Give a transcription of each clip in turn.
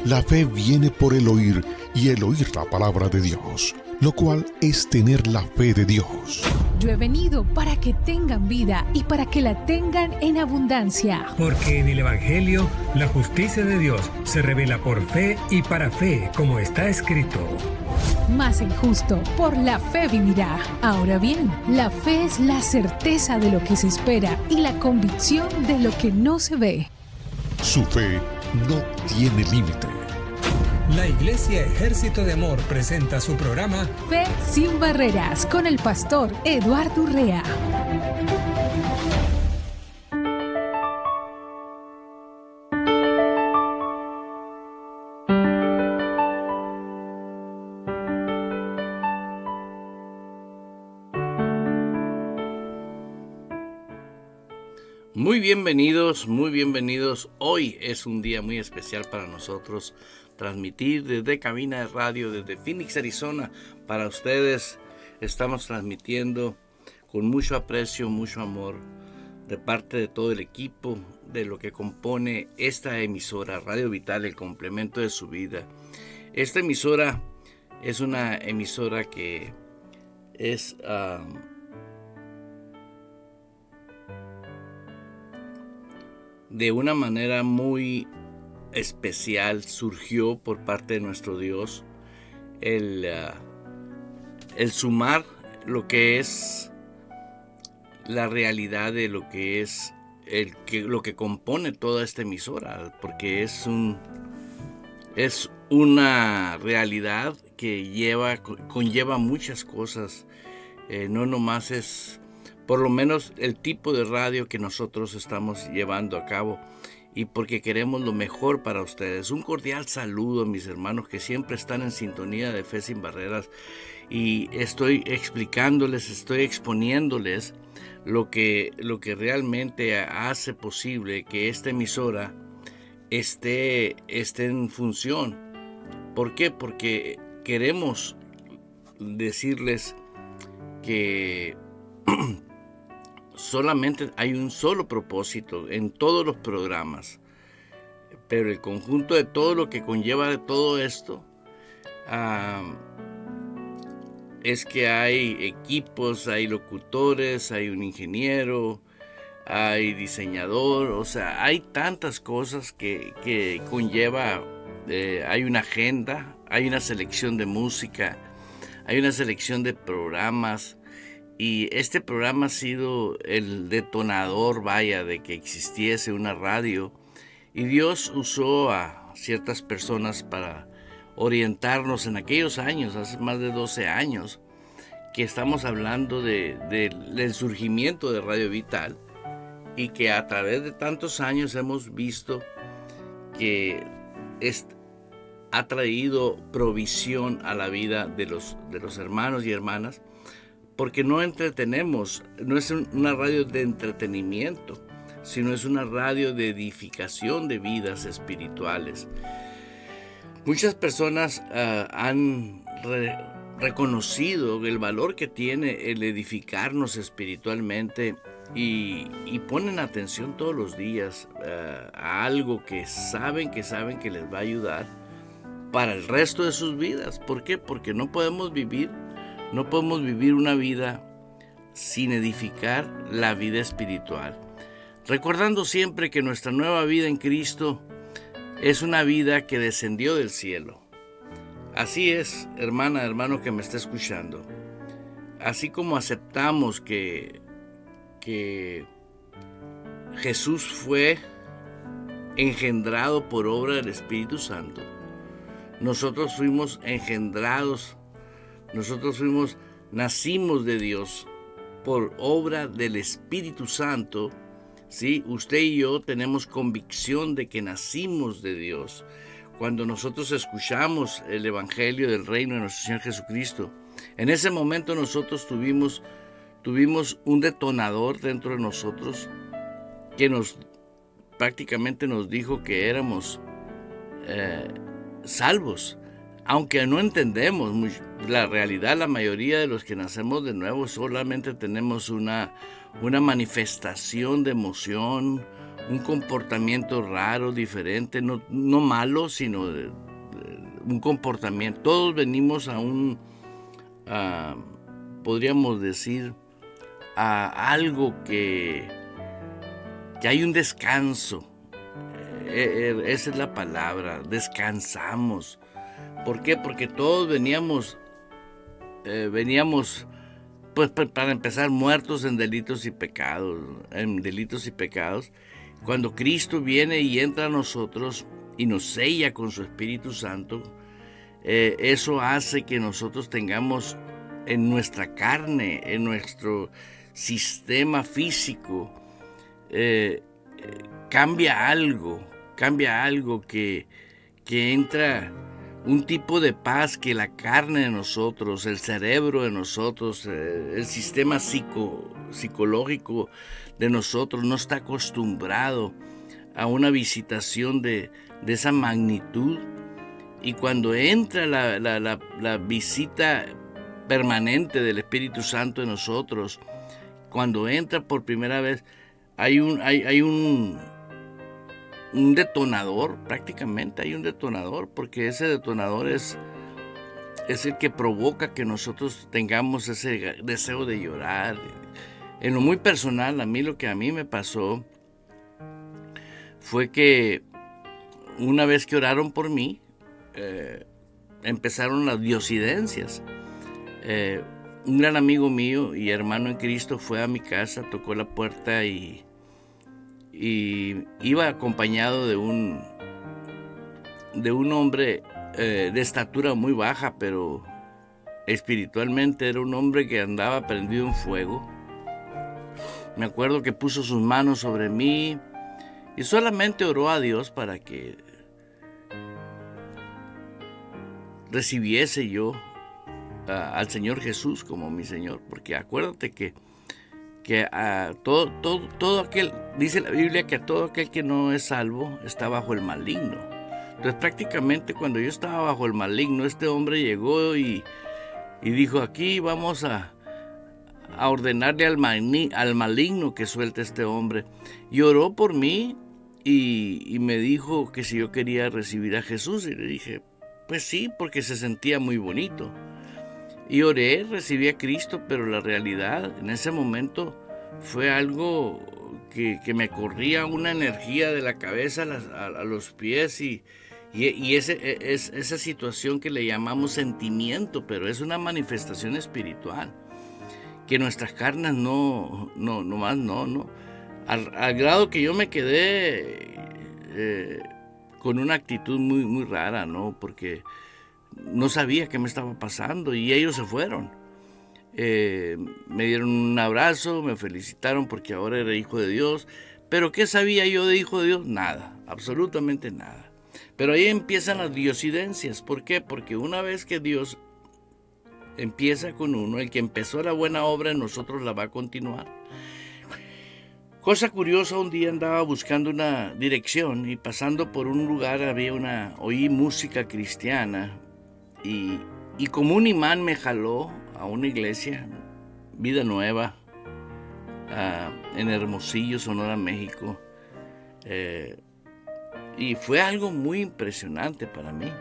La fe viene por el oír y el oír la palabra de Dios, lo cual es tener la fe de Dios. Yo he venido para que tengan vida y para que la tengan en abundancia. Porque en el Evangelio la justicia de Dios se revela por fe y para fe, como está escrito. Mas el justo por la fe vivirá. Ahora bien, la fe es la certeza de lo que se espera y la convicción de lo que no se ve. Su fe no tiene límite. La Iglesia Ejército de Amor presenta su programa Fe sin Barreras con el pastor Eduardo Urrea. Muy bienvenidos. Hoy es un día muy especial para nosotros. Transmitir desde cabina de radio, desde Phoenix, Arizona, para ustedes. Estamos transmitiendo con mucho aprecio, mucho amor, de parte de todo el equipo, de lo que compone esta emisora, Radio Vital, el complemento de su vida. Esta emisora es una emisora que es de una manera muy especial, surgió por parte de nuestro Dios el sumar lo que es la realidad de lo que es lo que compone toda esta emisora, porque es una realidad que conlleva muchas cosas. No nomás es por lo menos el tipo de radio que nosotros estamos llevando a cabo, y porque queremos lo mejor para ustedes. Un cordial saludo a mis hermanos que siempre están en sintonía de Fe Sin Barreras, y estoy explicándoles, estoy exponiéndoles lo que realmente hace posible que esta emisora esté en función. ¿Por qué? Porque queremos decirles que solamente hay un solo propósito en todos los programas, pero el conjunto de todo lo que conlleva de todo esto es que hay equipos, hay locutores, hay un ingeniero, hay diseñador, o sea, hay tantas cosas que conlleva. Hay una agenda, hay una selección de música, hay una selección de programas. Y este programa ha sido el detonador, de que existiese una radio. Y Dios usó a ciertas personas para orientarnos en aquellos años, hace más de 12 años, que estamos hablando del surgimiento de Radio Vital, y que a través de tantos años hemos visto que ha traído provisión a la vida de los hermanos y hermanas. Porque no entretenemos, no es una radio de entretenimiento, sino es una radio de edificación de vidas espirituales. Muchas personas han reconocido el valor que tiene el edificarnos espiritualmente, y ponen atención todos los días a algo que saben que les va a ayudar para el resto de sus vidas. ¿Por qué? Porque no podemos vivir una vida sin edificar la vida espiritual. Recordando siempre que nuestra nueva vida en Cristo es una vida que descendió del cielo. Así es, hermana, hermano que me está escuchando. Así como aceptamos que Jesús fue engendrado por obra del Espíritu Santo, nosotros fuimos engendrados. Nacimos de Dios por obra del Espíritu Santo, ¿sí? Usted y yo tenemos convicción de que nacimos de Dios cuando nosotros escuchamos el Evangelio del Reino de nuestro Señor Jesucristo. En ese momento nosotros tuvimos un detonador dentro de nosotros que prácticamente nos dijo que éramos salvos. Aunque no entendemos la realidad, la mayoría de los que nacemos de nuevo solamente tenemos una manifestación de emoción, un comportamiento raro, diferente, no malo, sino un comportamiento. Todos venimos podríamos decir, a algo que hay un descanso. Esa es la palabra, descansamos. ¿Por qué? Porque todos veníamos, pues para empezar, muertos en delitos y pecados, Cuando Cristo viene y entra a nosotros y nos sella con su Espíritu Santo, eso hace que nosotros tengamos en nuestra carne, en nuestro sistema físico, cambia algo que entra un tipo de paz que la carne de nosotros, el cerebro de nosotros, el sistema psicológico de nosotros no está acostumbrado a una visitación de esa magnitud. Y cuando entra la visita permanente del Espíritu Santo en nosotros, cuando entra por primera vez, hay un detonador, prácticamente hay un detonador, porque ese detonador es el que provoca que nosotros tengamos ese deseo de llorar. En lo muy personal, lo que a mí me pasó fue que una vez que oraron por mí, empezaron las diosidencias. Un gran amigo mío y hermano en Cristo fue a mi casa, tocó la puerta y iba acompañado de un hombre de estatura muy baja, pero espiritualmente era un hombre que andaba prendido en fuego. Me acuerdo que puso sus manos sobre mí y solamente oró a Dios para que recibiese yo al Señor Jesús como mi Señor, porque acuérdate que todo aquel, dice la Biblia, que todo aquel que no es salvo está bajo el maligno. Entonces prácticamente cuando yo estaba bajo el maligno, este hombre llegó y dijo: aquí vamos a ordenarle al maligno que suelte a este hombre. Y oró por mí y me dijo que si yo quería recibir a Jesús, y le dije pues sí, porque se sentía muy bonito. Y oré, recibí a Cristo, pero la realidad en ese momento fue algo que me corría una energía de la cabeza a los pies y esa situación que le llamamos sentimiento, pero es una manifestación espiritual, que nuestras carnes no. Al grado que yo me quedé con una actitud muy, muy rara, ¿no? Porque no sabía qué me estaba pasando y ellos se fueron. Me dieron un abrazo, me felicitaron porque ahora era hijo de Dios. Pero ¿qué sabía yo de hijo de Dios? Nada, absolutamente nada. Pero ahí empiezan las diosidencias. ¿Por qué? Porque una vez que Dios empieza con uno, el que empezó la buena obra en nosotros la va a continuar. Cosa curiosa, un día andaba buscando una dirección y pasando por un lugar oí música cristiana y como un imán me jaló a una iglesia, Vida Nueva, en Hermosillo, Sonora, México. Y fue algo muy impresionante para mí.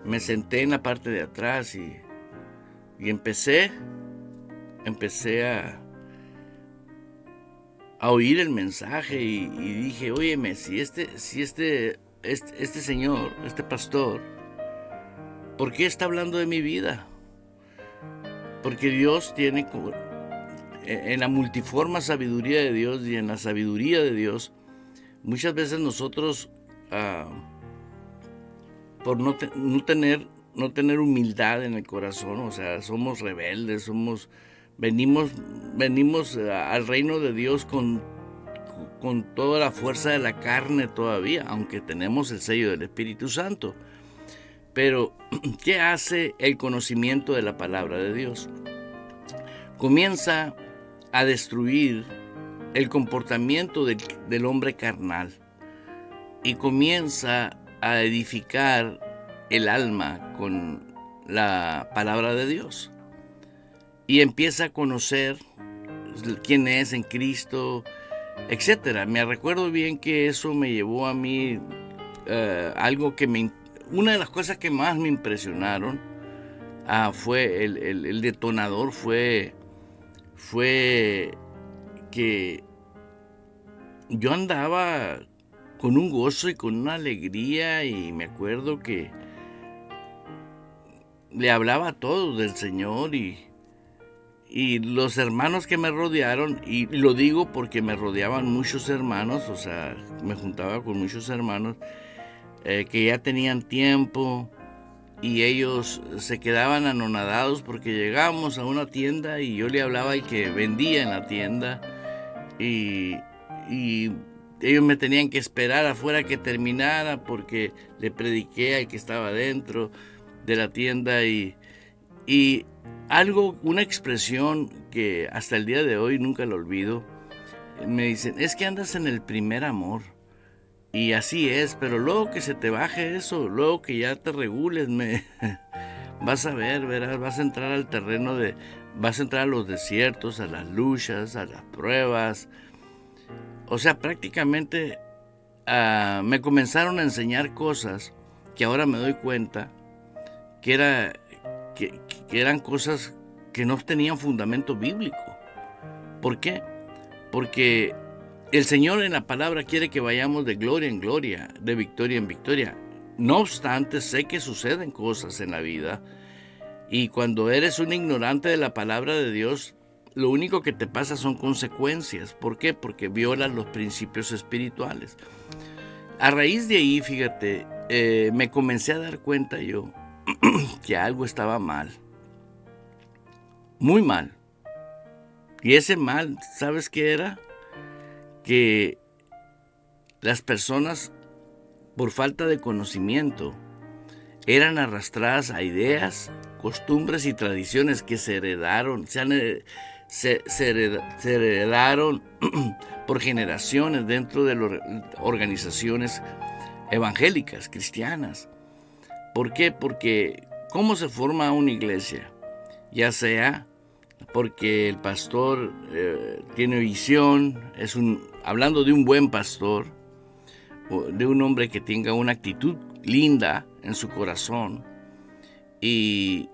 Me senté en la parte de atrás y empecé a oír el mensaje y dije: óyeme, si este señor, este pastor, ¿por qué está hablando de mi vida? Porque Dios tiene, en la multiforme sabiduría de Dios y en la sabiduría de Dios, muchas veces nosotros, por no tener humildad en el corazón, o sea, somos rebeldes, venimos al reino de Dios con toda la fuerza de la carne todavía, aunque tenemos el sello del Espíritu Santo. Pero, ¿qué hace el conocimiento de la palabra de Dios? Comienza a destruir el comportamiento del hombre carnal y comienza a edificar el alma con la palabra de Dios. Y empieza a conocer quién es en Cristo, etcétera. Me recuerdo bien que eso me llevó a mí una de las cosas que más me impresionaron fue el detonador, fue que yo andaba con un gozo y con una alegría, y me acuerdo que le hablaba a todos del Señor, y los hermanos que me rodearon, y lo digo porque me rodeaban muchos hermanos, o sea, me juntaba con muchos hermanos que ya tenían tiempo, y ellos se quedaban anonadados porque llegábamos a una tienda y yo le hablaba al que vendía en la tienda, y ellos me tenían que esperar afuera que terminara porque le prediqué al que estaba dentro de la tienda, y una expresión que hasta el día de hoy nunca lo olvido. Me dicen, es que andas en el primer amor. Y así es, pero luego que se te baje eso, luego que ya te regules, vas a verás, vas a entrar al terreno vas a entrar a los desiertos, a las luchas, a las pruebas. O sea, prácticamente me comenzaron a enseñar cosas que ahora me doy cuenta que eran cosas que no tenían fundamento bíblico. ¿Por qué? Porque el Señor en la palabra quiere que vayamos de gloria en gloria, de victoria en victoria. No obstante, sé que suceden cosas en la vida, y cuando eres un ignorante de la palabra de Dios, lo único que te pasa son consecuencias. ¿Por qué? Porque violas los principios espirituales. A raíz de ahí, fíjate, me comencé a dar cuenta yo que algo estaba mal, muy mal. Y ese mal, ¿sabes qué era? Que las personas, por falta de conocimiento, eran arrastradas a ideas, costumbres y tradiciones que se heredaron por generaciones dentro de las organizaciones evangélicas, cristianas. ¿Por qué? Porque ¿cómo se forma una iglesia? Ya sea porque el pastor tiene visión, hablando de un buen pastor, de un hombre que tenga una actitud linda en su corazón, y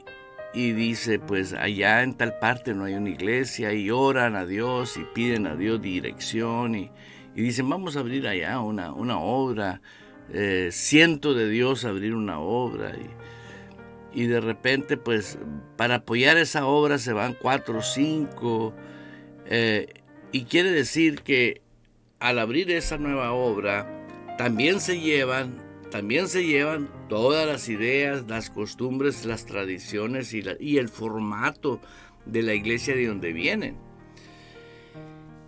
dice, pues allá en tal parte no hay una iglesia, y oran a Dios y piden a Dios dirección, y dicen, vamos a abrir allá una obra, siento de Dios abrir una obra, y de repente, pues, para apoyar esa obra se van 4 o 5, y quiere decir que al abrir esa nueva obra, también se llevan todas las ideas, las costumbres, las tradiciones y el formato de la iglesia de donde vienen.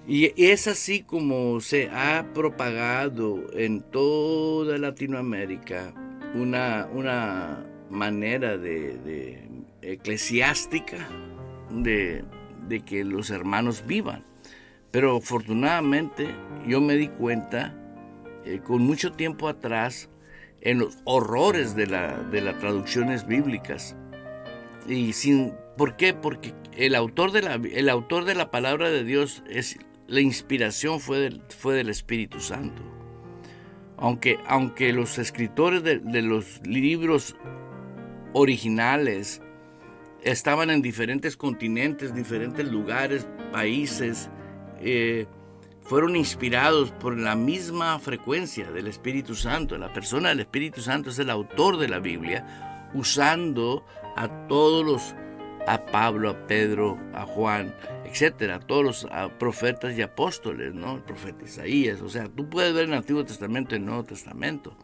Y es así como se ha propagado en toda Latinoamérica una manera de eclesiástica de que los hermanos vivan. Pero afortunadamente yo me di cuenta con mucho tiempo atrás en los horrores de las traducciones bíblicas. ¿Por qué? Porque el autor de la palabra de Dios, la inspiración fue del Espíritu Santo. Aunque los escritores de los libros originales estaban en diferentes continentes, diferentes lugares, países, fueron inspirados por la misma frecuencia del Espíritu Santo. La persona del Espíritu Santo es el autor de la Biblia, usando a Pablo, a Pedro, a Juan, etcétera, a todos los profetas y apóstoles, ¿no? El profeta Isaías. O sea, tú puedes ver en el Antiguo Testamento y el Nuevo Testamento.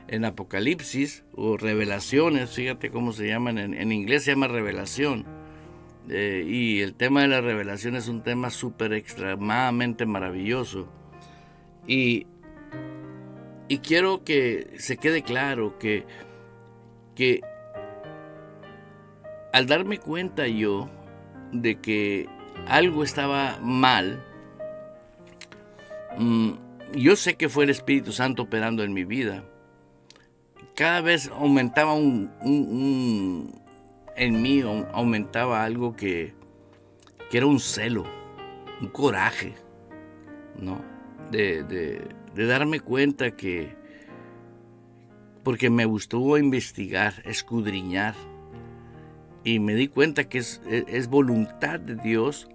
En Apocalipsis o Revelaciones, fíjate cómo se llaman, en inglés se llama revelación, y el tema de la revelación es un tema súper extremadamente maravilloso, y quiero que se quede claro que al darme cuenta yo de que algo estaba mal, yo sé que fue el Espíritu Santo operando en mi vida. Cada vez aumentaba en mí aumentaba algo que era un celo un coraje, ¿no? De darme cuenta que, porque me gustó investigar, escudriñar, y me di cuenta que es voluntad de Dios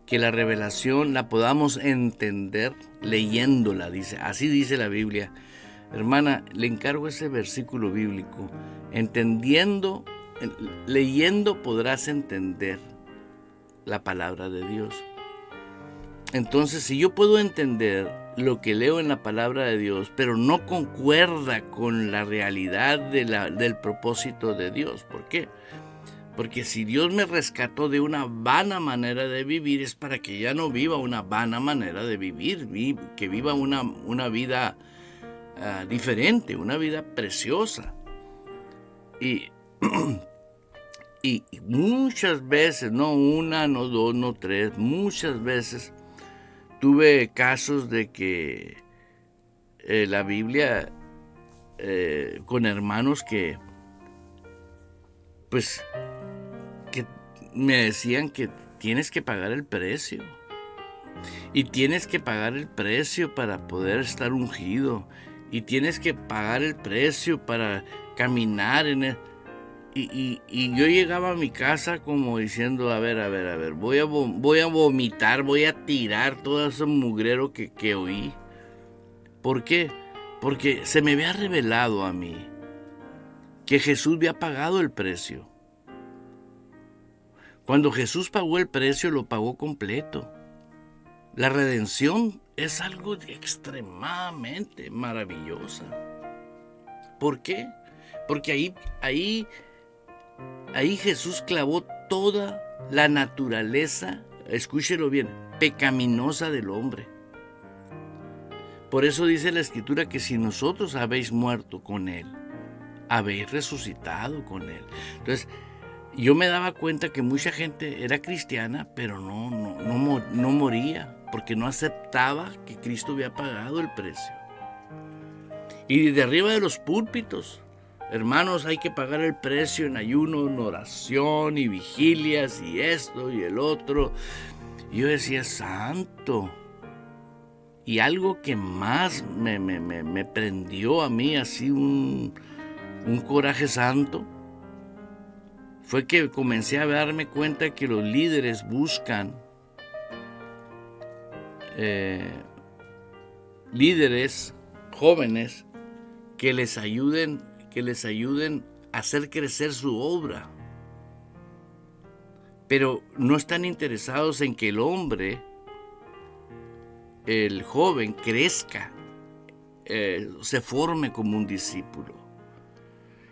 que la revelación la podamos entender leyéndola, dice, así dice la Biblia. Hermana, le encargo ese versículo bíblico. Leyendo podrás entender la palabra de Dios. Entonces, si yo puedo entender lo que leo en la palabra de Dios, pero no concuerda con la realidad del propósito de Dios, ¿por qué? Porque si Dios me rescató de una vana manera de vivir, es para que ya no viva una vana manera de vivir, que viva una vida diferente, una vida preciosa. Y muchas veces, no una, no dos, no tres, muchas veces tuve casos de que la Biblia, con hermanos que me decían que tienes que pagar el precio. Y tienes que pagar el precio para poder estar ungido. Y tienes que pagar el precio para caminar en él. Y yo llegaba a mi casa como diciendo, a ver, voy a vomitar, voy a tirar todo ese mugrero que oí. ¿Por qué? Porque se me había revelado a mí que Jesús había pagado el precio. Cuando Jesús pagó el precio, lo pagó completo. La redención es algo extremadamente maravillosa. ¿Por qué? Porque ahí Jesús clavó toda la naturaleza, escúchelo bien, pecaminosa del hombre. Por eso dice la Escritura que si nosotros habéis muerto con Él, habéis resucitado con Él. Entonces, yo me daba cuenta que mucha gente era cristiana, pero no moría, porque no aceptaba que Cristo había pagado el precio. Y desde arriba de los púlpitos, hermanos, hay que pagar el precio en ayuno, en oración y vigilias y esto y el otro. Y yo decía, santo. Y algo que más me prendió a mí, así un coraje santo, fue que comencé a darme cuenta que los líderes buscan líderes jóvenes que les ayuden a hacer crecer su obra. Pero no están interesados en que el hombre, el joven, crezca, se forme como un discípulo.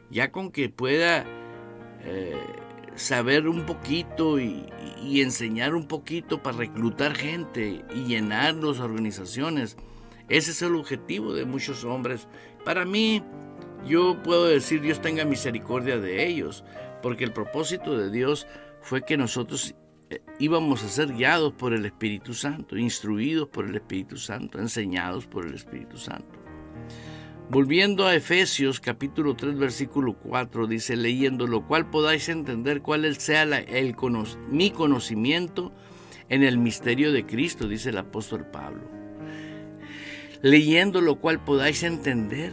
Ya con que pueda saber un poquito y enseñar un poquito para reclutar gente y llenar las organizaciones. Ese es el objetivo de muchos hombres. Para mí, yo puedo decir, Dios tenga misericordia de ellos, porque el propósito de Dios fue que nosotros íbamos a ser guiados por el Espíritu Santo, instruidos por el Espíritu Santo, enseñados por el Espíritu Santo. Volviendo a Efesios capítulo 3 versículo 4, dice, leyendo lo cual podáis entender cuál sea mi conocimiento en el misterio de Cristo, dice el apóstol Pablo. Leyendo lo cual podáis entender.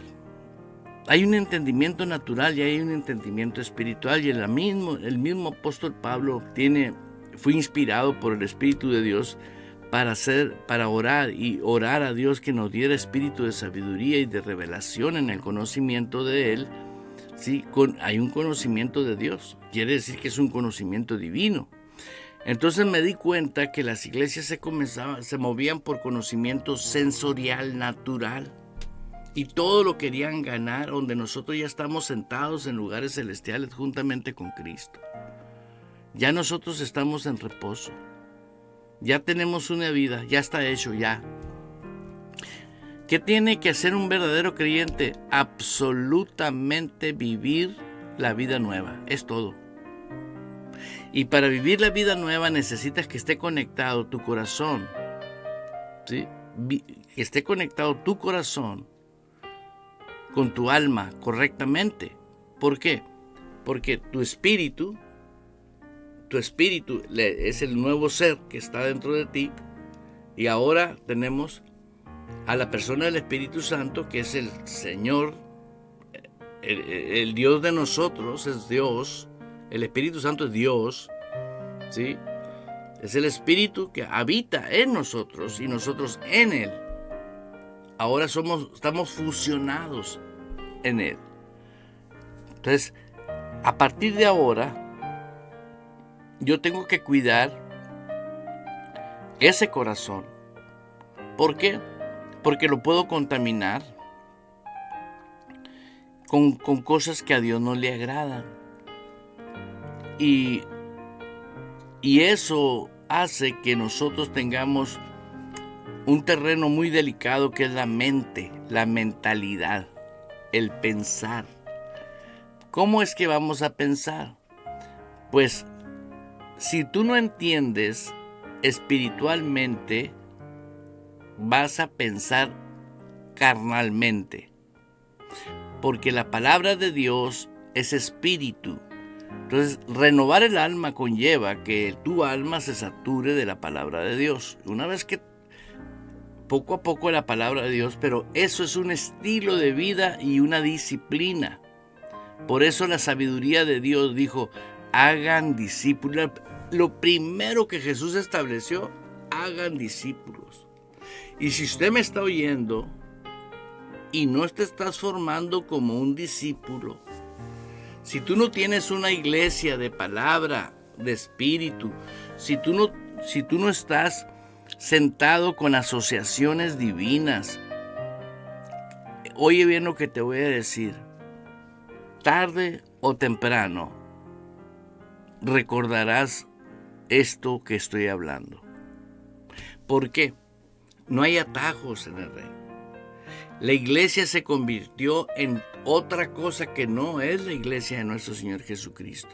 Hay un entendimiento natural y hay un entendimiento espiritual, y el mismo apóstol Pablo fue inspirado por el Espíritu de Dios para orar y orar a Dios que nos diera espíritu de sabiduría y de revelación en el conocimiento de Él. ¿Sí? Hay un conocimiento de Dios, quiere decir que es un conocimiento divino. Entonces me di cuenta que las iglesias se movían por conocimiento sensorial, natural, y todo lo querían ganar, donde nosotros ya estamos sentados en lugares celestiales juntamente con Cristo. Ya nosotros estamos en reposo. Ya tenemos una vida, ya está hecho, ya. ¿Qué tiene que hacer un verdadero creyente? Absolutamente vivir la vida nueva, es todo. Y para vivir la vida nueva necesitas que esté conectado tu corazón, ¿sí? Que esté conectado tu corazón con tu alma correctamente. ¿Por qué? Porque tu espíritu es el nuevo ser que está dentro de ti, Y ahora tenemos a la persona del Espíritu Santo, que es el Señor, el Dios de nosotros, es Dios. El Espíritu Santo es Dios, ¿sí? Es el Espíritu que habita en nosotros y nosotros en Él. Ahora estamos fusionados en Él. Entonces, a partir de ahora, yo tengo que cuidar ese corazón. ¿Por qué? Porque lo puedo contaminar con cosas que a Dios no le agradan. Y eso hace que nosotros tengamos un terreno muy delicado, que es la mente, la mentalidad, el pensar. ¿Cómo es que vamos a pensar? Pues si tú no entiendes espiritualmente, vas a pensar carnalmente, porque la palabra de Dios es espíritu. Entonces, renovar el alma conlleva que tu alma se sature de la palabra de Dios. Una vez que poco a poco la palabra de Dios, pero eso es un estilo de vida y una disciplina. Por eso la sabiduría de Dios dijo, hagan discípulos. Lo primero que Jesús estableció, hagan discípulos. Y si usted me está oyendo y no te estás formando como un discípulo, si tú no tienes una iglesia de palabra, de espíritu, si tú no estás sentado con asociaciones divinas, oye bien lo que te voy a decir. Tarde o temprano recordarás esto que estoy hablando. ¿Por qué? No hay atajos en el reino. La iglesia se convirtió en otra cosa que no es la iglesia de nuestro Señor Jesucristo.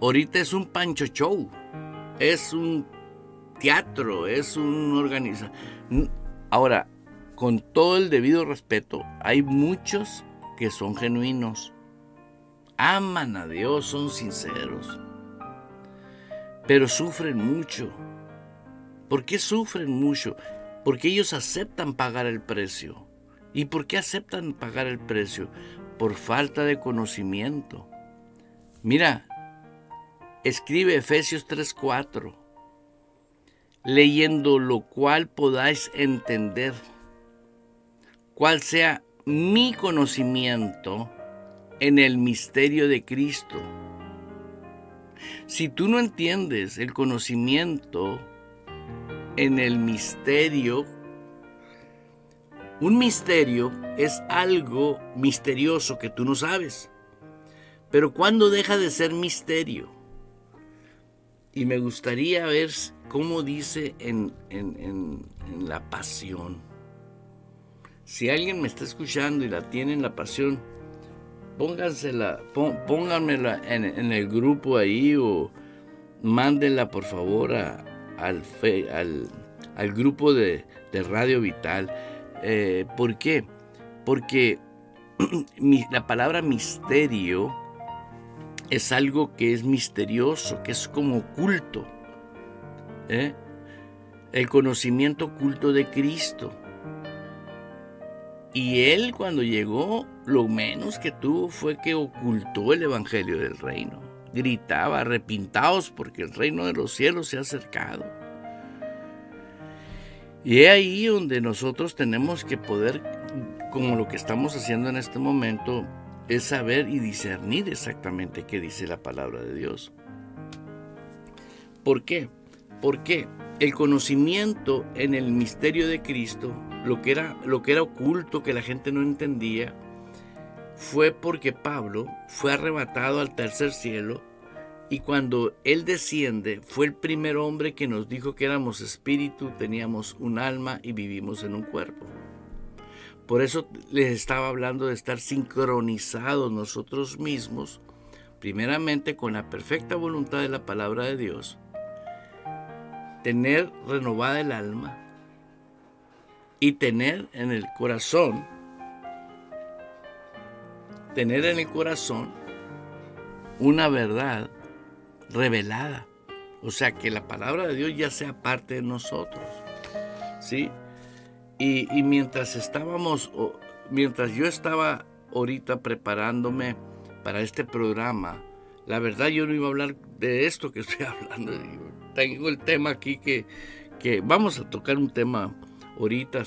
Ahorita es un Pancho Show, es un teatro, es un organización. Ahora, con todo el debido respeto, hay muchos que son genuinos, aman a Dios, son sinceros, pero sufren mucho. ¿Por qué sufren mucho? Porque ellos aceptan pagar el precio. ¿Y por qué aceptan pagar el precio? Por falta de conocimiento. Mira, escribe Efesios 3:4, leyendo lo cual podáis entender cuál sea mi conocimiento en el misterio de Cristo. Si tú no entiendes el conocimiento en el misterio, un misterio es algo misterioso que tú no sabes. Pero ¿cuándo deja de ser misterio? Y me gustaría ver cómo dice en la Pasión. Si alguien me está escuchando y la tiene en la Pasión, pónganmela en el grupo ahí, o mándenla por favor al grupo de Radio Vital. ¿Por qué? Porque la palabra misterio es algo que es misterioso, que es como oculto. El conocimiento oculto de Cristo. Y Él, cuando llegó, lo menos que tuvo fue que ocultó el evangelio del reino. Gritaba, arrepintaos porque el reino de los cielos se ha acercado. Y es ahí donde nosotros tenemos que poder, como lo que estamos haciendo en este momento, es saber y discernir exactamente qué dice la palabra de Dios. ¿Por qué? Porque el conocimiento en el misterio de Cristo, lo que era oculto, que la gente no entendía, fue porque Pablo fue arrebatado al tercer cielo, y cuando él desciende, fue el primer hombre que nos dijo que éramos espíritu, teníamos un alma y vivimos en un cuerpo. Por eso les estaba hablando de estar sincronizados nosotros mismos, primeramente con la perfecta voluntad de la palabra de Dios, tener renovada el alma y tener en el corazón una verdad revelada, O sea, que la palabra de Dios ya sea parte de nosotros, ¿sí? Y mientras yo estaba ahorita preparándome para este programa, la verdad yo no iba a hablar de esto que estoy hablando. Tengo el tema aquí que vamos a tocar un tema ahorita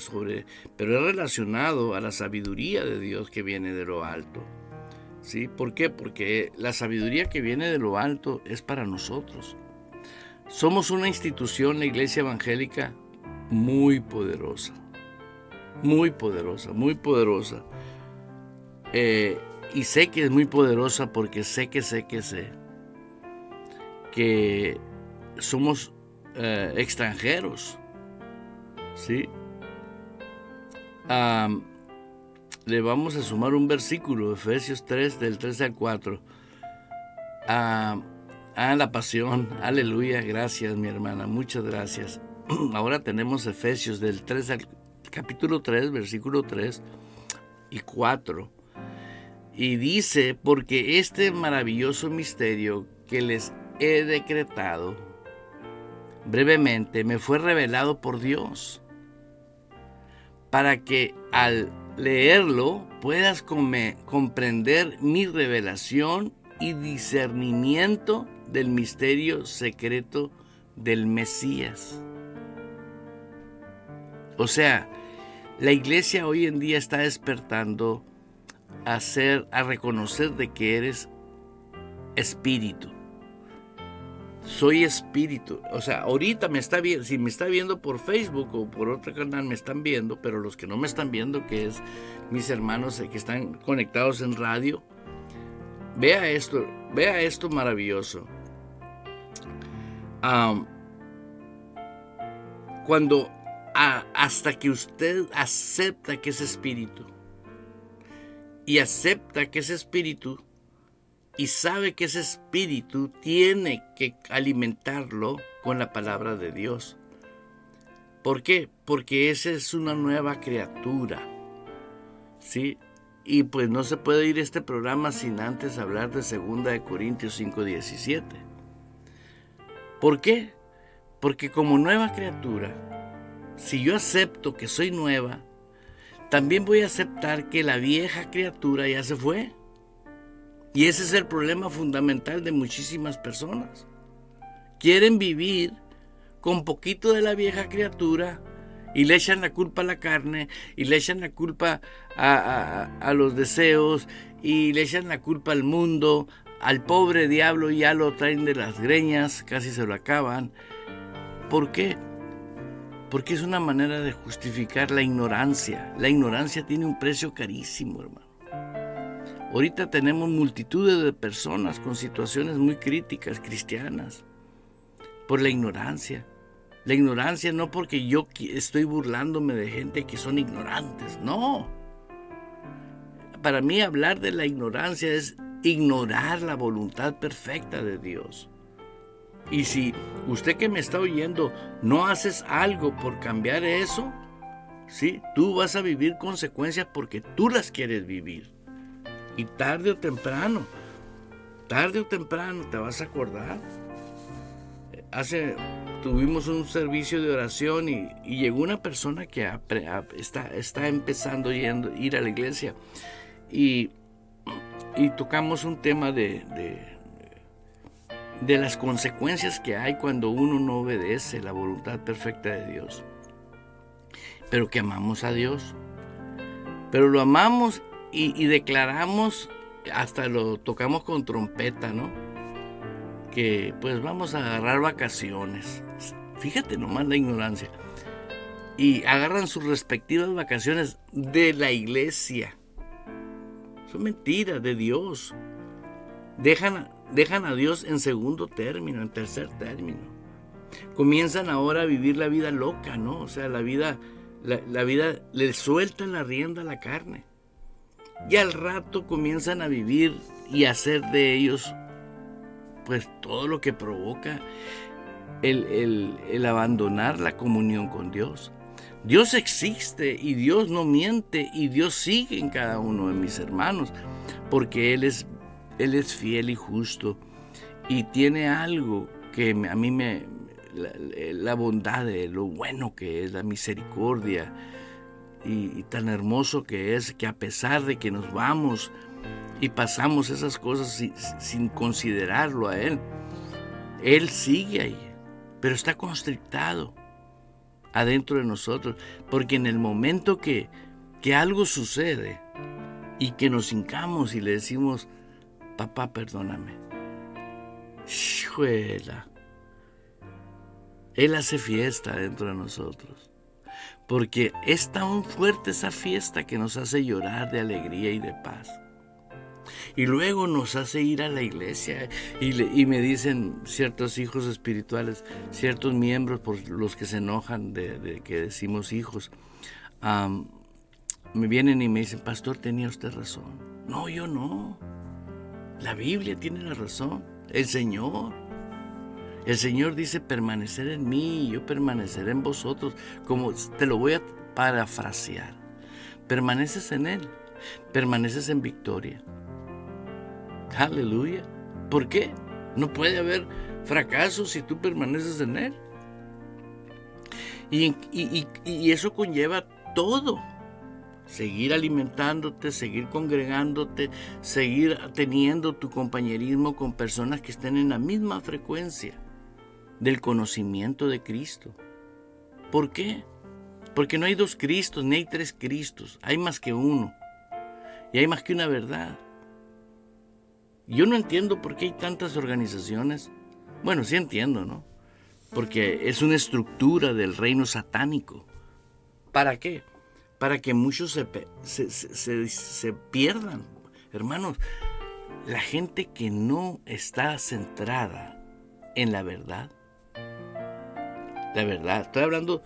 pero es relacionado a la sabiduría de Dios que viene de lo alto. ¿Sí? ¿Por qué? Porque la sabiduría que viene de lo alto es para nosotros. Somos una institución, la Iglesia Evangélica, muy poderosa. Muy poderosa, muy poderosa. Y sé que es muy poderosa porque sé que somos extranjeros, ¿sí? Le vamos a sumar un versículo, Efesios 3, del 3 al 4. La pasión, aleluya, gracias mi hermana, muchas gracias. Ahora tenemos Efesios del capítulo 3, versículo 3 y 4. Y dice, porque este maravilloso misterio que les he decretado brevemente me fue revelado por Dios, para que al leerlo puedas comprender mi revelación y discernimiento del misterio secreto del Mesías. O sea, la iglesia hoy en día está despertando a reconocer de que eres espíritu. Soy espíritu. O sea, ahorita si me está viendo por Facebook o por otro canal me están viendo, pero los que no me están viendo, que es mis hermanos que están conectados en radio, vea esto maravilloso. Hasta que usted acepta que es espíritu y acepta que es espíritu y sabe que ese espíritu tiene que alimentarlo con la palabra de Dios. ¿Por qué? Porque esa es una nueva criatura, ¿sí? Y pues no se puede ir este programa sin antes hablar de 2 Corintios 5:17. ¿Por qué? Porque como nueva criatura, si yo acepto que soy nueva, también voy a aceptar que la vieja criatura ya se fue. Y ese es el problema fundamental de muchísimas personas. Quieren vivir con poquito de la vieja criatura y le echan la culpa a la carne, y le echan la culpa a los deseos, y le echan la culpa al mundo, al pobre diablo, ya lo traen de las greñas, casi se lo acaban. ¿Por qué? Porque es una manera de justificar la ignorancia. La ignorancia tiene un precio carísimo, hermano. Ahorita tenemos multitudes de personas con situaciones muy críticas, cristianas, por la ignorancia. La ignorancia no porque yo estoy burlándome de gente que son ignorantes, no. Para mí hablar de la ignorancia es ignorar la voluntad perfecta de Dios. Y si usted que me está oyendo no haces algo por cambiar eso, ¿sí? Tú vas a vivir consecuencias porque tú las quieres vivir. Y tarde o temprano te vas a acordar. Tuvimos un servicio de oración y llegó una persona que está empezando a ir a la iglesia y tocamos un tema de las consecuencias que hay cuando uno no obedece la voluntad perfecta de Dios. Pero que amamos a Dios. Pero lo amamos y declaramos, hasta lo tocamos con trompeta, ¿no? Que pues vamos a agarrar vacaciones. Fíjate nomás la ignorancia. Y agarran sus respectivas vacaciones de la iglesia. Son mentiras de Dios. Dejan a Dios en segundo término, en tercer término. Comienzan ahora a vivir la vida loca, ¿no? O sea, la vida le sueltan la rienda a la carne. Y al rato comienzan a vivir y a hacer de ellos pues todo lo que provoca el abandonar la comunión con Dios. Dios existe y Dios no miente y Dios sigue en cada uno de mis hermanos, porque Él es fiel y justo y tiene algo que a mí la bondad de lo bueno que es, la misericordia y tan hermoso que es, que a pesar de que nos vamos y pasamos esas cosas sin considerarlo a Él, Él sigue ahí, pero está constrictado adentro de nosotros, porque en el momento que algo sucede y que nos hincamos y le decimos, papá, perdóname, ¡hijuela! Él hace fiesta dentro de nosotros, porque es tan fuerte esa fiesta que nos hace llorar de alegría y de paz. Y luego nos hace ir a la iglesia y me dicen ciertos hijos espirituales, ciertos miembros por los que se enojan de que decimos hijos, me vienen y me dicen, pastor, tenía usted razón. No, yo no. La Biblia tiene la razón. El Señor dice permanecer en mí y yo permaneceré en vosotros. Como te lo voy a parafrasear. Permaneces en Él, permaneces en victoria. Aleluya. ¿Por qué? No puede haber fracaso si tú permaneces en Él. Y eso conlleva todo. Seguir alimentándote, seguir congregándote, seguir teniendo tu compañerismo con personas que estén en la misma frecuencia del conocimiento de Cristo. ¿Por qué? Porque no hay dos Cristos, ni hay tres Cristos. Hay más que uno. Y hay más que una verdad. Yo no entiendo por qué hay tantas organizaciones. Bueno, sí entiendo, ¿no? Porque es una estructura del reino satánico. ¿Para qué? Para que muchos se pierdan. Hermanos, la gente que no está centrada en la verdad, estoy hablando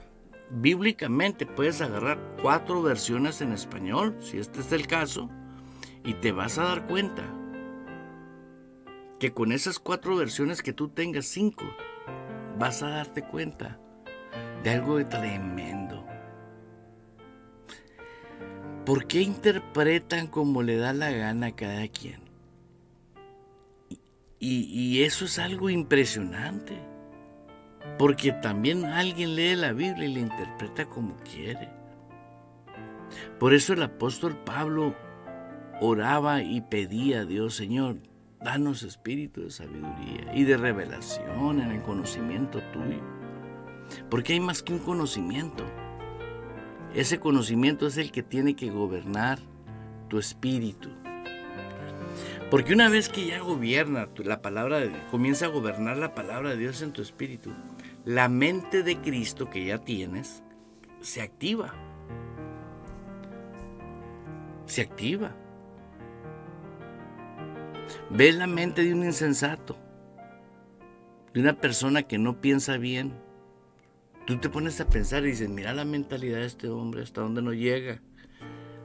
bíblicamente, puedes agarrar 4 versiones en español, si este es el caso, y te vas a dar cuenta que con esas 4 versiones que tú tengas, 5, vas a darte cuenta de algo de tremendo. ¿Por qué interpretan como le da la gana a cada quien? Y eso es algo impresionante. Porque también alguien lee la Biblia y la interpreta como quiere. Por eso el apóstol Pablo oraba y pedía a Dios, Señor, danos espíritu de sabiduría y de revelación en el conocimiento tuyo. Porque hay más que un conocimiento. Ese conocimiento es el que tiene que gobernar tu espíritu. Porque una vez que ya gobierna la palabra de Dios, comienza a gobernar la palabra de Dios en tu espíritu, la mente de Cristo que ya tienes se activa. Se activa. Ves la mente de un insensato, de una persona que no piensa bien. Tú te pones a pensar y dices, mira la mentalidad de este hombre, hasta dónde no llega.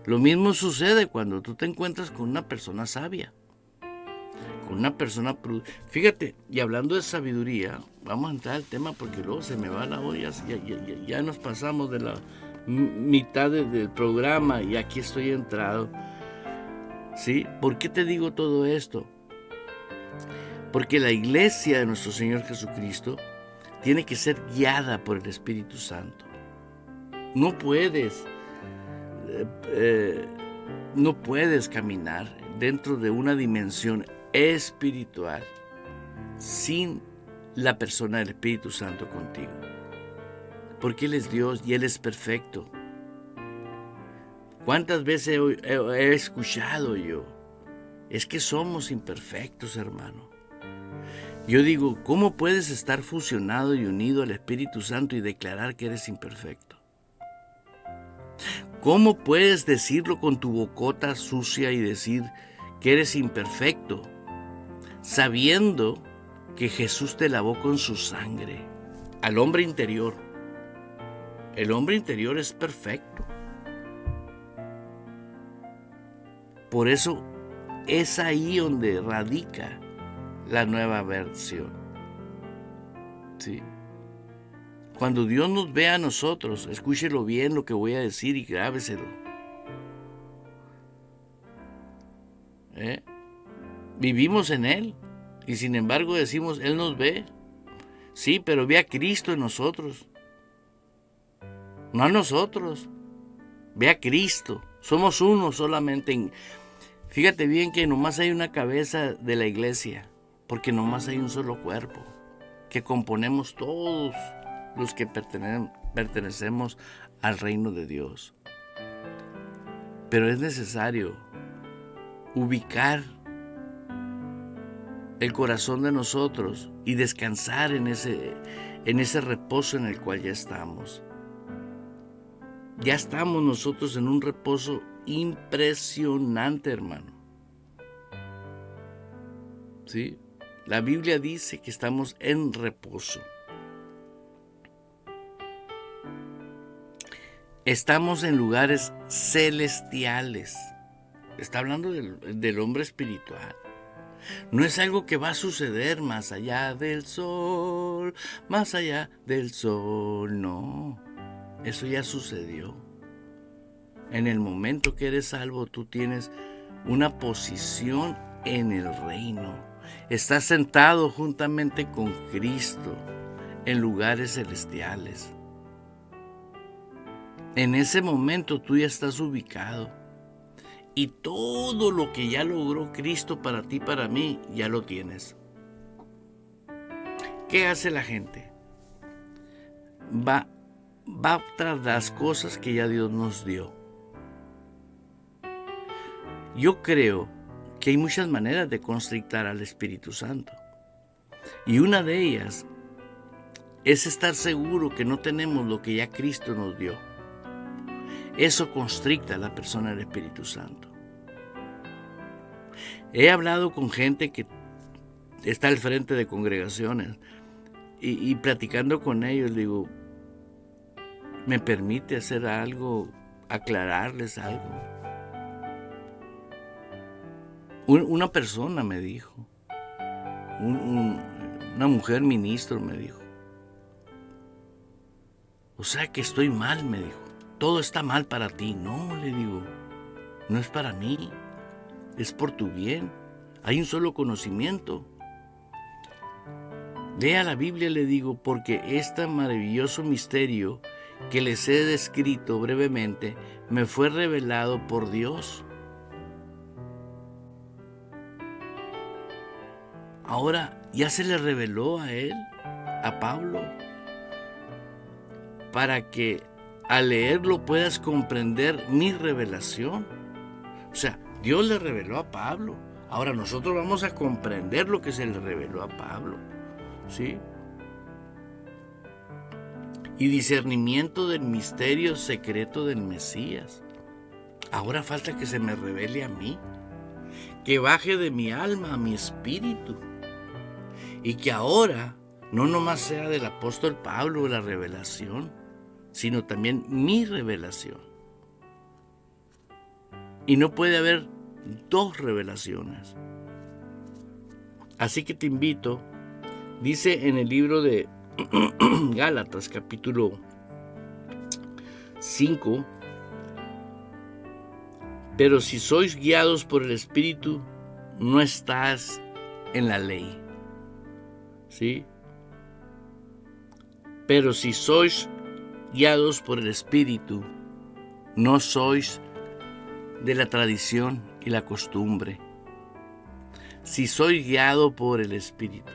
Lo mismo sucede cuando tú te encuentras con una persona sabia, con una persona prudente. Fíjate, y hablando de sabiduría, vamos a entrar al tema porque luego se me va la olla, ya nos pasamos de la mitad del programa y aquí estoy entrado. ¿Sí? ¿Por qué te digo todo esto? Porque la iglesia de nuestro Señor Jesucristo tiene que ser guiada por el Espíritu Santo. No puedes caminar dentro de una dimensión espiritual sin la persona del Espíritu Santo contigo. Porque Él es Dios y Él es perfecto. ¿Cuántas veces he escuchado yo? Es que somos imperfectos, hermano. Yo digo, ¿cómo puedes estar fusionado y unido al Espíritu Santo y declarar que eres imperfecto? ¿Cómo puedes decirlo con tu bocota sucia y decir que eres imperfecto, sabiendo que Jesús te lavó con su sangre al hombre interior? El hombre interior es perfecto. Por eso es ahí donde radica la nueva versión. ¿Sí? Cuando Dios nos ve a nosotros, escúchelo bien lo que voy a decir y grábeselo. Vivimos en Él y sin embargo decimos, Él nos ve. Sí, pero ve a Cristo en nosotros. No a nosotros. Ve a Cristo. Somos uno solamente. Fíjate bien que nomás hay una cabeza de la iglesia, porque nomás hay un solo cuerpo, que componemos todos los que pertenecemos al reino de Dios. Pero es necesario ubicar el corazón de nosotros y descansar en ese reposo en el cual ya estamos. Ya estamos nosotros en un reposo impresionante, hermano. ¿Sí? La Biblia dice que estamos en reposo. Estamos en lugares celestiales. Está hablando del hombre espiritual. No es algo que va a suceder más allá del sol, más allá del sol, no. Eso ya sucedió. En el momento que eres salvo, tú tienes una posición en el reino. Estás sentado juntamente con Cristo en lugares celestiales. En ese momento tú ya estás ubicado. Y todo lo que ya logró Cristo para ti, para mí, ya lo tienes. ¿Qué hace la gente? Va tras las cosas que ya Dios nos dio. Yo creo que hay muchas maneras de constrictar al Espíritu Santo. Y una de ellas es estar seguro que no tenemos lo que ya Cristo nos dio. Eso constricta a la persona del Espíritu Santo. He hablado con gente que está al frente de congregaciones y platicando con ellos, digo, ¿me permite hacer algo, aclararles algo? Una persona me dijo, una mujer ministro me dijo, o sea que estoy mal, me dijo, todo está mal para ti. No, le digo, no es para mí, es por tu bien, hay un solo conocimiento. Lea la Biblia, le digo, porque este maravilloso misterio que les he descrito brevemente me fue revelado por Dios. Ahora ya se le reveló a él, a Pablo, para que al leerlo puedas comprender mi revelación. O sea, Dios le reveló a Pablo. Ahora nosotros vamos a comprender lo que se le reveló a Pablo. ¿Sí? Y discernimiento del misterio secreto del Mesías. Ahora falta que se me revele a mí, que baje de mi alma a mi espíritu, y que ahora no nomás sea del apóstol Pablo la revelación, sino también mi revelación. Y no puede haber dos revelaciones. Así que te invito, dice en el libro de Gálatas capítulo 5, pero si sois guiados por el Espíritu, no estás en la ley. ¿Sí? Pero si sois guiados por el Espíritu, no sois de la tradición y la costumbre. Si sois guiado por el Espíritu.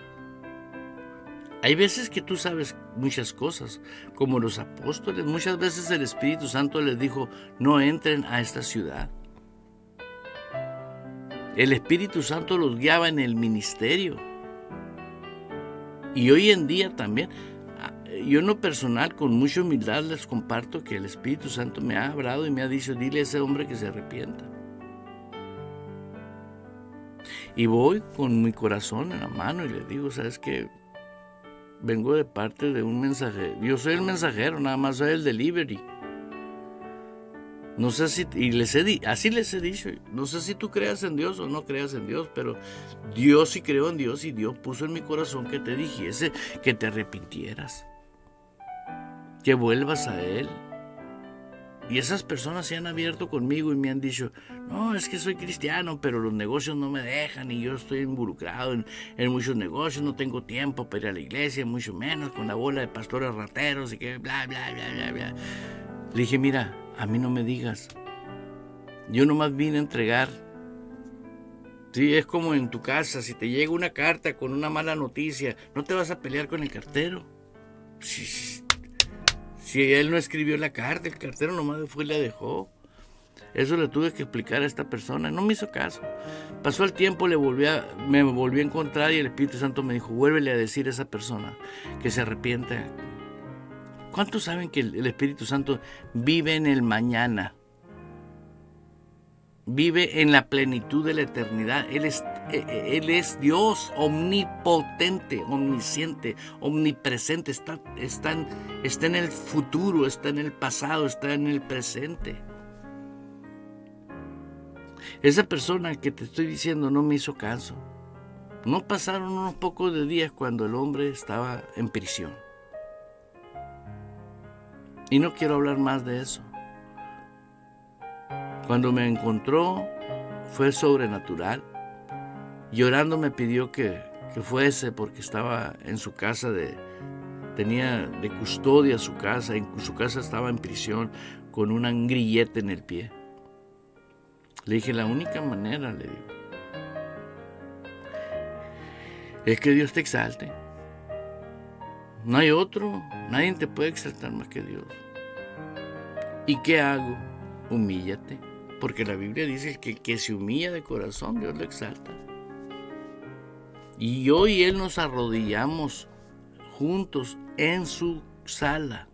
Hay veces que tú sabes muchas cosas, como los apóstoles. Muchas veces el Espíritu Santo les dijo, no entren a esta ciudad. El Espíritu Santo los guiaba en el ministerio. Y hoy en día también, yo en lo personal, con mucha humildad les comparto que el Espíritu Santo me ha hablado y me ha dicho, dile a ese hombre que se arrepienta. Y voy con mi corazón en la mano y le digo, ¿sabes qué? Vengo de parte de un mensajero. Yo soy el mensajero, nada más soy el delivery. No sé si, y así les he dicho, no sé si tú creas en Dios o no creas en Dios, pero Dios sí creo en Dios y Dios puso en mi corazón que te dijese que te arrepintieras, que vuelvas a Él. Y esas personas se han abierto conmigo y me han dicho, no, es que soy cristiano, pero los negocios no me dejan y yo estoy involucrado en muchos negocios, no tengo tiempo para ir a la iglesia, mucho menos con la bola de pastores rateros y que bla, bla, bla, bla, bla. Le dije, mira, a mí no me digas, yo nomás vine a entregar. Sí, es como en tu casa, si te llega una carta con una mala noticia, ¿no te vas a pelear con el cartero? Si él no escribió la carta, el cartero nomás fue y la dejó. Eso le tuve que explicar a esta persona, no me hizo caso. Pasó el tiempo, me volví a encontrar y el Espíritu Santo me dijo, vuélvele a decir a esa persona que se arrepienta. ¿Cuántos saben que el Espíritu Santo vive en el mañana? Vive en la plenitud de la eternidad. Él es Dios omnipotente, omnisciente, omnipresente. Está en el futuro, está en el pasado, está en el presente. Esa persona que te estoy diciendo no me hizo caso. No pasaron unos pocos de días cuando el hombre estaba en prisión. Y no quiero hablar más de eso. Cuando me encontró fue sobrenatural. Llorando me pidió que fuese porque estaba en su casa, tenía de custodia su casa. En su casa estaba en prisión con una grillete en el pie. Le dije, la única manera, le digo, es que Dios te exalte. No hay otro, nadie te puede exaltar más que Dios. ¿Y qué hago? Humíllate. Porque la Biblia dice que el que se humilla de corazón, Dios lo exalta. Y yo y él nos arrodillamos juntos en su sala.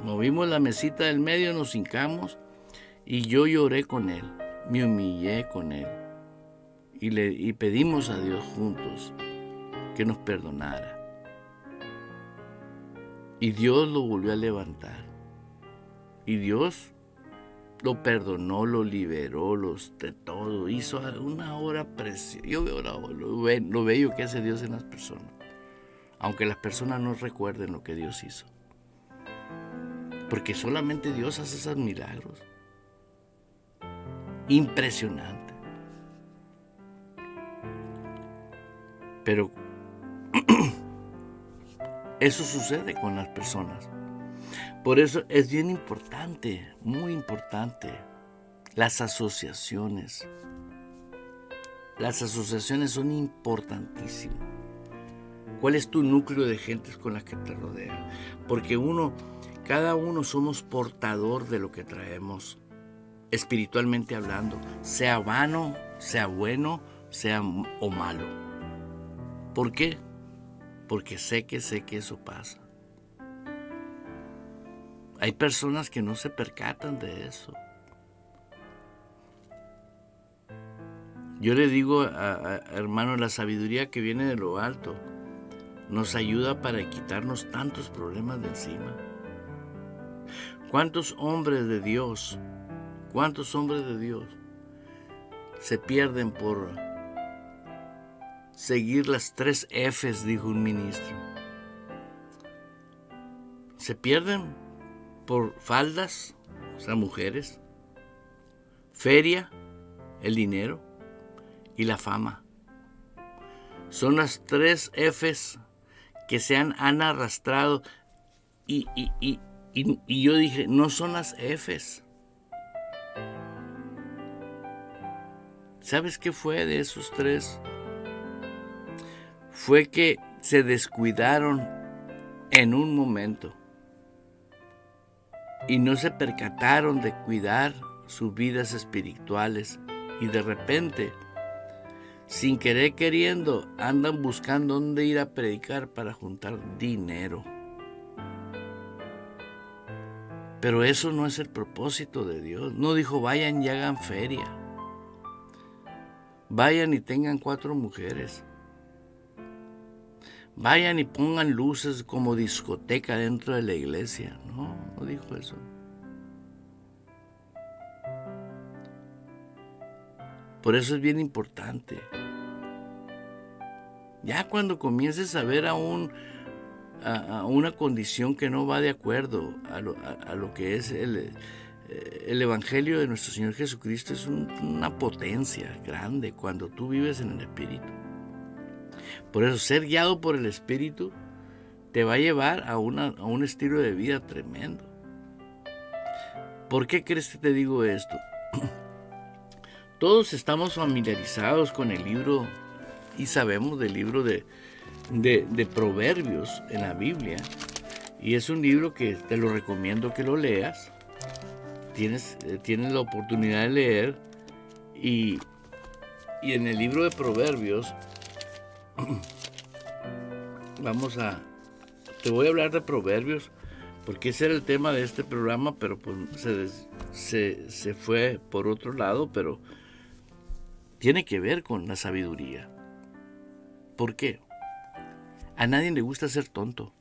Movimos la mesita del medio, nos hincamos y yo lloré con él, me humillé con él y pedimos a Dios juntos que nos perdonara. Y Dios lo volvió a levantar. Y Dios lo perdonó, lo liberó, de todo. Hizo una obra preciosa. Yo veo lo bello que hace Dios en las personas. Aunque las personas no recuerden lo que Dios hizo. Porque solamente Dios hace esos milagros. Impresionante. Pero eso sucede con las personas. Por eso es bien importante, muy importante, las asociaciones. Las asociaciones son importantísimas. ¿Cuál es tu núcleo de gentes con las que te rodean? Porque cada uno somos portador de lo que traemos, espiritualmente hablando, sea vano, sea bueno, sea o malo. ¿Por qué? Porque sé que eso pasa. Hay personas que no se percatan de eso. Yo le digo a hermano, la sabiduría que viene de lo alto nos ayuda para quitarnos tantos problemas de encima. ¿Cuántos hombres de Dios se pierden por seguir las 3 Fs, dijo un ministro? Se pierden por faldas, o sea, mujeres, feria, el dinero y la fama. Son las 3 Fs que se han arrastrado y yo dije, no son las Fs. ¿Sabes qué fue de esos 3? Fue que se descuidaron en un momento y no se percataron de cuidar sus vidas espirituales y de repente, sin querer queriendo, andan buscando dónde ir a predicar para juntar dinero. Pero eso no es el propósito de Dios. No dijo vayan y hagan feria. Vayan y tengan 4 mujeres. Vayan y pongan luces como discoteca dentro de la iglesia. No dijo eso. Por eso es bien importante. Ya cuando comiences a ver a un a una condición que no va de acuerdo a lo que es el Evangelio de nuestro Señor Jesucristo. Es una potencia grande cuando tú vives en el Espíritu. Por eso, ser guiado por el Espíritu te va a llevar a un estilo de vida tremendo. ¿Por qué crees que te digo esto? Todos estamos familiarizados con el libro y sabemos del libro de Proverbios en la Biblia. Y es un libro que te lo recomiendo que lo leas. Tienes la oportunidad de leer. Y en el libro de Proverbios, te voy a hablar de Proverbios, porque ese era el tema de este programa, pero pues se fue por otro lado, pero tiene que ver con la sabiduría. ¿Por qué? A nadie le gusta ser tonto.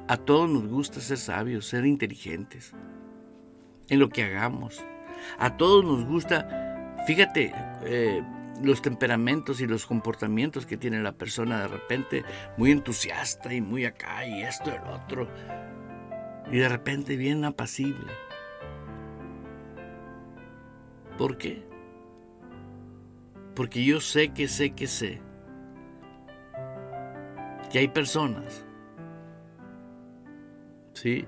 A todos nos gusta ser sabios, ser inteligentes en lo que hagamos. A todos nos gusta, fíjate, los temperamentos y los comportamientos que tiene la persona, de repente muy entusiasta y muy acá y esto y el otro, y de repente bien apacible. ¿Por qué? Porque yo sé que hay personas, ¿sí?,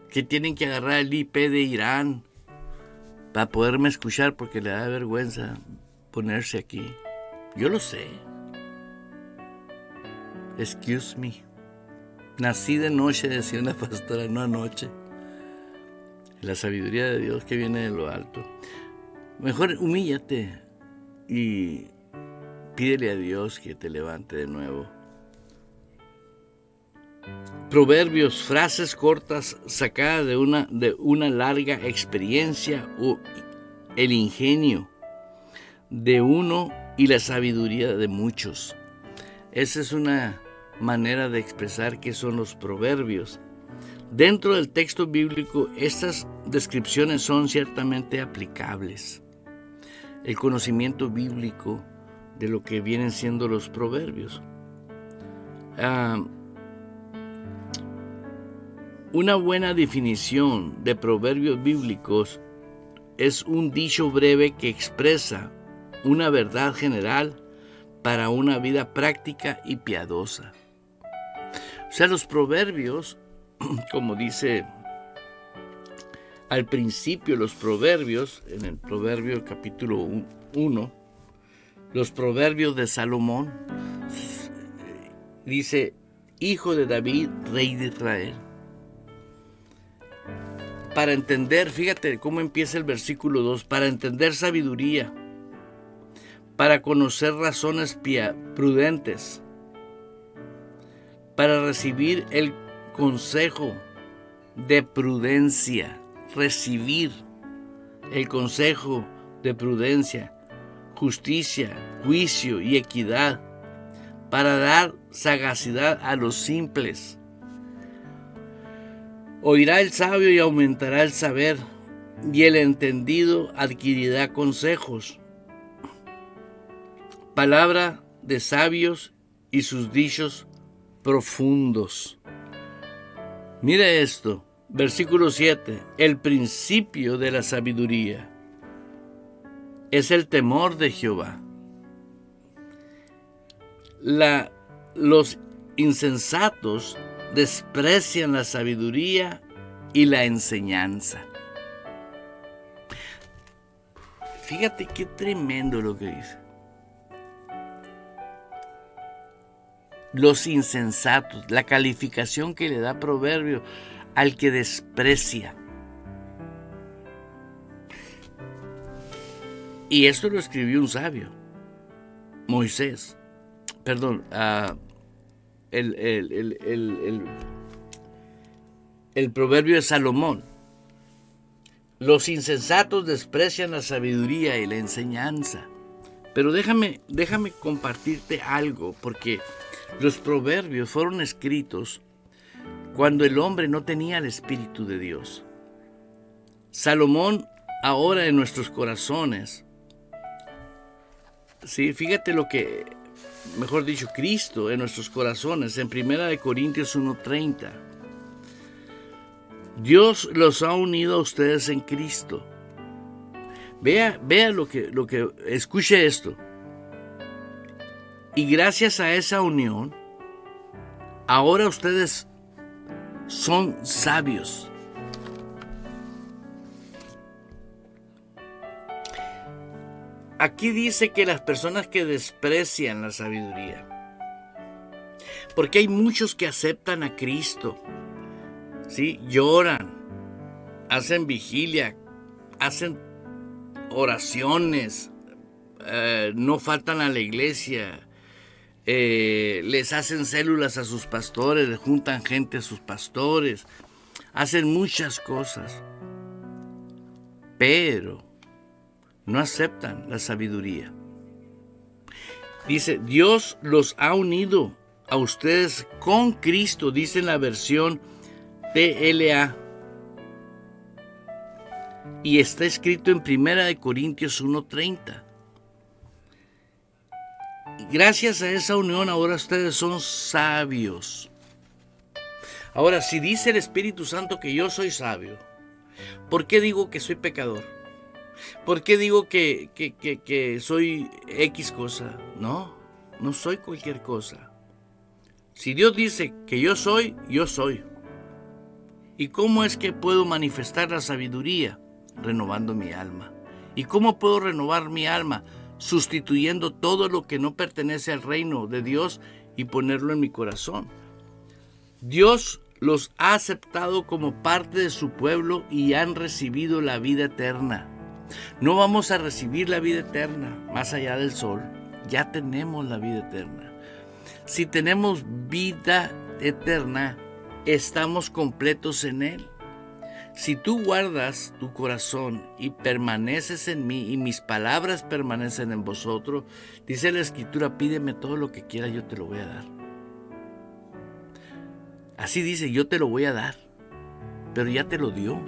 que tienen que agarrar el IP de Irán para poderme escuchar, porque le da vergüenza ponerse aquí. Yo lo sé. Excuse me. Nací de noche, decía una pastora, no anoche. La sabiduría de Dios que viene de lo alto. Mejor humíllate y pídele a Dios que te levante de nuevo. Proverbios, frases cortas sacadas de una larga experiencia o el ingenio de uno y la sabiduría de muchos. Esa es una manera de expresar qué son los proverbios. Dentro del texto bíblico, estas descripciones son ciertamente aplicables. El conocimiento bíblico de lo que vienen siendo los proverbios. Una buena definición de proverbios bíblicos es un dicho breve que expresa una verdad general para una vida práctica y piadosa. O sea, los proverbios, como dice al principio los proverbios, en el Proverbio capítulo 1, los proverbios de Salomón, dice, hijo de David, rey de Israel. Para entender, fíjate cómo empieza el versículo 2, para entender sabiduría, para conocer razones prudentes, para recibir el consejo de prudencia, recibir el consejo de prudencia, justicia, juicio y equidad, para dar sagacidad a los simples. Oirá el sabio y aumentará el saber, y el entendido adquirirá consejos. Palabra de sabios y sus dichos profundos. Mira esto, versículo 7. El principio de la sabiduría es el temor de Jehová. Los insensatos desprecian la sabiduría y la enseñanza. Fíjate qué tremendo lo que dice. Los insensatos, la calificación que le da Proverbio al que desprecia. Y esto lo escribió un sabio, Moisés. Perdón, el proverbio de Salomón. Los insensatos desprecian la sabiduría y la enseñanza. Pero déjame compartirte algo, porque los proverbios fueron escritos cuando el hombre no tenía el Espíritu de Dios. Salomón, ahora en nuestros corazones, sí, fíjate lo que mejor dicho, Cristo en nuestros corazones. En 1 Corintios 1:30. Dios los ha unido a ustedes en Cristo. Vea escuche esto. Y gracias a esa unión, ahora ustedes son sabios. Aquí dice que las personas que desprecian la sabiduría, porque hay muchos que aceptan a Cristo, ¿sí? Lloran, hacen vigilia, hacen oraciones, no faltan a la iglesia, les hacen células a sus pastores, les juntan gente a sus pastores, hacen muchas cosas, pero no aceptan la sabiduría. Dice, Dios los ha unido a ustedes con Cristo, dice en la versión TLA. Y está escrito en 1 Corintios 1:30. Gracias a esa unión ahora ustedes son sabios. Ahora, si dice el Espíritu Santo que yo soy sabio, ¿por qué digo que soy pecador? ¿Por qué digo que soy X cosa? No soy cualquier cosa. Si Dios dice que yo soy, yo soy. ¿Y cómo es que puedo manifestar la sabiduría? Renovando mi alma. ¿Y cómo puedo renovar mi alma? Sustituyendo todo lo que no pertenece al reino de Dios y ponerlo en mi corazón. Dios los ha aceptado como parte de su pueblo y han recibido la vida eterna. No vamos a recibir la vida eterna más allá del sol. Ya tenemos la vida eterna. Si tenemos vida eterna, estamos completos en Él. Si tú guardas tu corazón y permaneces en mí y mis palabras permanecen en vosotros, dice la Escritura, pídeme todo lo que quieras, yo te lo voy a dar. Así dice, yo te lo voy a dar, pero ya te lo dio.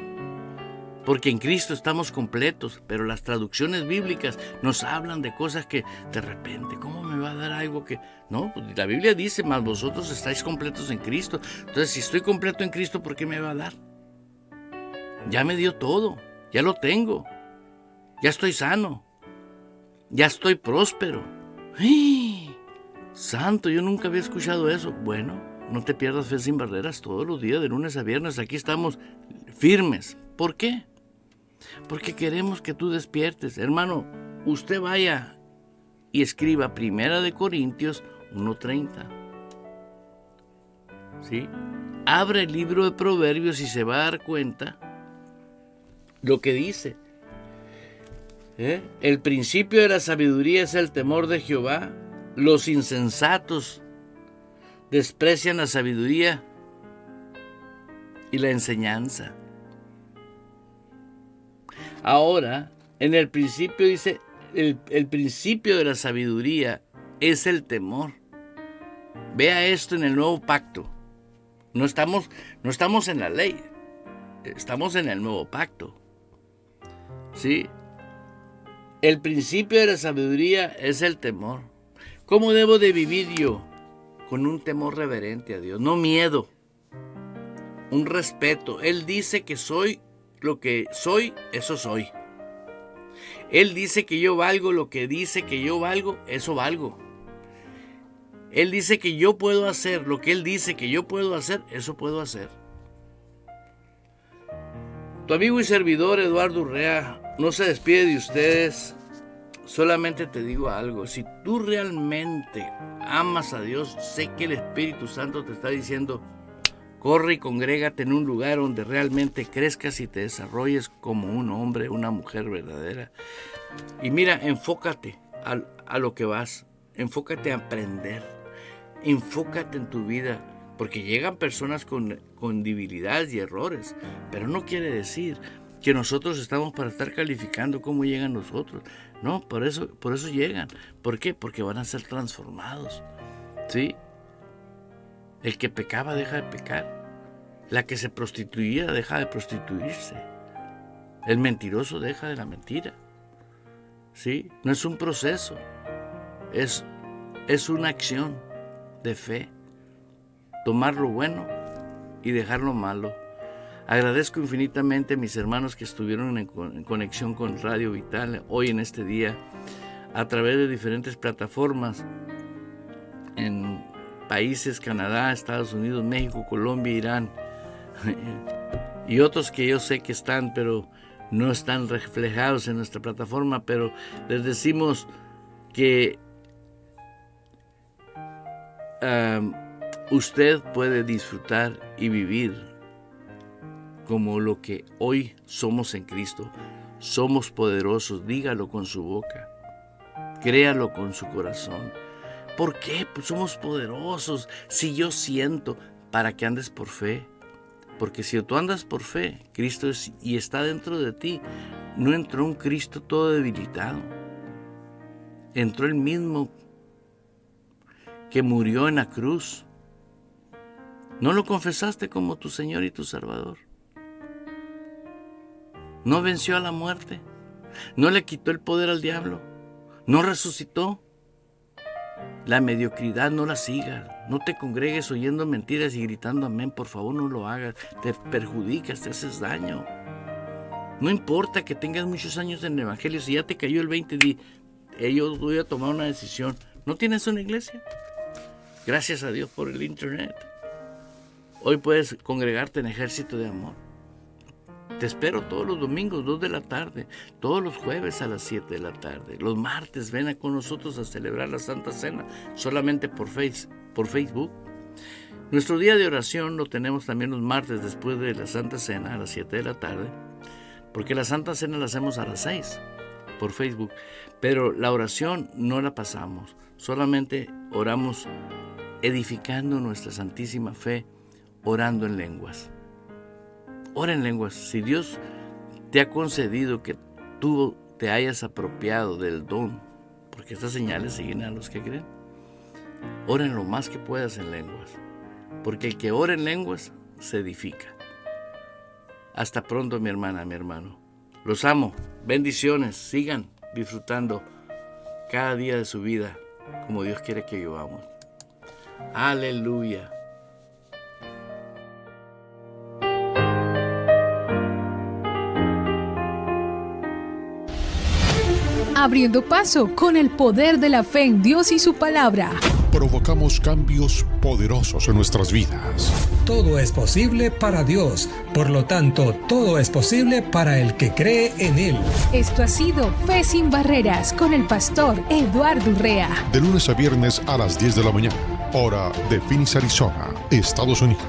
Porque en Cristo estamos completos, pero las traducciones bíblicas nos hablan de cosas que de repente, ¿cómo me va a dar algo que...? No, pues la Biblia dice, mas vosotros estáis completos en Cristo. Entonces, si estoy completo en Cristo, ¿por qué me va a dar? Ya me dio todo, ya lo tengo, ya estoy sano, ya estoy próspero. ¡Ay! Santo, yo nunca había escuchado eso. Bueno, no te pierdas Fe Sin Barreras todos los días, de lunes a viernes. Aquí estamos firmes. ¿Por qué? Porque queremos que tú despiertes. Hermano, usted vaya y escriba 1 Corintios 1:30. ¿Sí? Abre el libro de Proverbios y se va a dar cuenta lo que dice. El principio de la sabiduría es el temor de Jehová. Los insensatos desprecian la sabiduría y la enseñanza. Ahora, en el principio dice, el principio de la sabiduría es el temor. Vea esto en el nuevo pacto. No estamos en la ley, estamos en el nuevo pacto. ¿Sí? El principio de la sabiduría es el temor. ¿Cómo debo de vivir yo? Con un temor reverente a Dios, no miedo, un respeto. Él dice que soy lo que soy, eso soy. Él dice que yo valgo lo que dice que yo valgo, eso valgo. Él dice que yo puedo hacer lo que Él dice que yo puedo hacer, eso puedo hacer. Tu amigo y servidor Eduardo Urrea no se despide de ustedes. Solamente te digo algo, si tú realmente amas a Dios, sé que el Espíritu Santo te está diciendo, corre y congrégate en un lugar donde realmente crezcas y te desarrolles como un hombre, una mujer verdadera. Y mira, enfócate a lo que vas, enfócate a aprender, enfócate en tu vida, porque llegan personas con debilidades y errores, pero no quiere decir que nosotros estamos para estar calificando cómo llegan nosotros. No, por eso llegan. ¿Por qué? Porque van a ser transformados. ¿Sí? El que pecaba deja de pecar. La que se prostituía deja de prostituirse. El mentiroso deja de la mentira. ¿Sí? No es un proceso. Es es una acción de fe. Tomar lo bueno y dejar lo malo. Agradezco infinitamente a mis hermanos que estuvieron en conexión con Radio Vital hoy en este día a través de diferentes plataformas en países, Canadá, Estados Unidos, México, Colombia, Irán y otros que yo sé que están, pero no están reflejados en nuestra plataforma, pero les decimos que usted puede disfrutar y vivir como lo que hoy somos en Cristo. Somos poderosos, dígalo con su boca, créalo con su corazón. ¿Por qué? Pues somos poderosos. Si yo siento, para que andes por fe. Porque si tú andas por fe, Cristo es y está dentro de ti. No entró un Cristo todo debilitado. Entró el mismo que murió en la cruz. ¿No lo confesaste como tu Señor y tu Salvador? ¿No venció a la muerte? ¿No le quitó el poder al diablo? ¿No resucitó? La mediocridad no la sigas. No te congregues oyendo mentiras y gritando amén. Por favor, no lo hagas. Te perjudicas, te haces daño. No importa que tengas muchos años en el Evangelio. Si ya te cayó el 20, yo voy a tomar una decisión. ¿No tienes una iglesia? Gracias a Dios por el internet. Hoy puedes congregarte en Ejército de Amor. Te espero todos los domingos, 2 de la tarde, todos los jueves a las 7 de la tarde. Los martes ven con nosotros a celebrar la Santa Cena, solamente por Facebook. Nuestro día de oración lo tenemos también los martes después de la Santa Cena a las 7 de la tarde, porque la Santa Cena la hacemos a las 6 por Facebook. Pero la oración no la pasamos, solamente oramos edificando nuestra santísima fe, orando en lenguas. Ora en lenguas. Si Dios te ha concedido que tú te hayas apropiado del don, porque estas señales siguen a los que creen, ora en lo más que puedas en lenguas, porque el que ora en lenguas se edifica. Hasta pronto, mi hermana, mi hermano. Los amo. Bendiciones. Sigan disfrutando cada día de su vida como Dios quiere que vivamos. Aleluya. Abriendo paso con el poder de la fe en Dios y su palabra. Provocamos cambios poderosos en nuestras vidas. Todo es posible para Dios. Por lo tanto, todo es posible para el que cree en Él. Esto ha sido Fe sin Barreras con el pastor Eduardo Urrea. De lunes a viernes a las 10 de la mañana, hora de Phoenix, Arizona, Estados Unidos.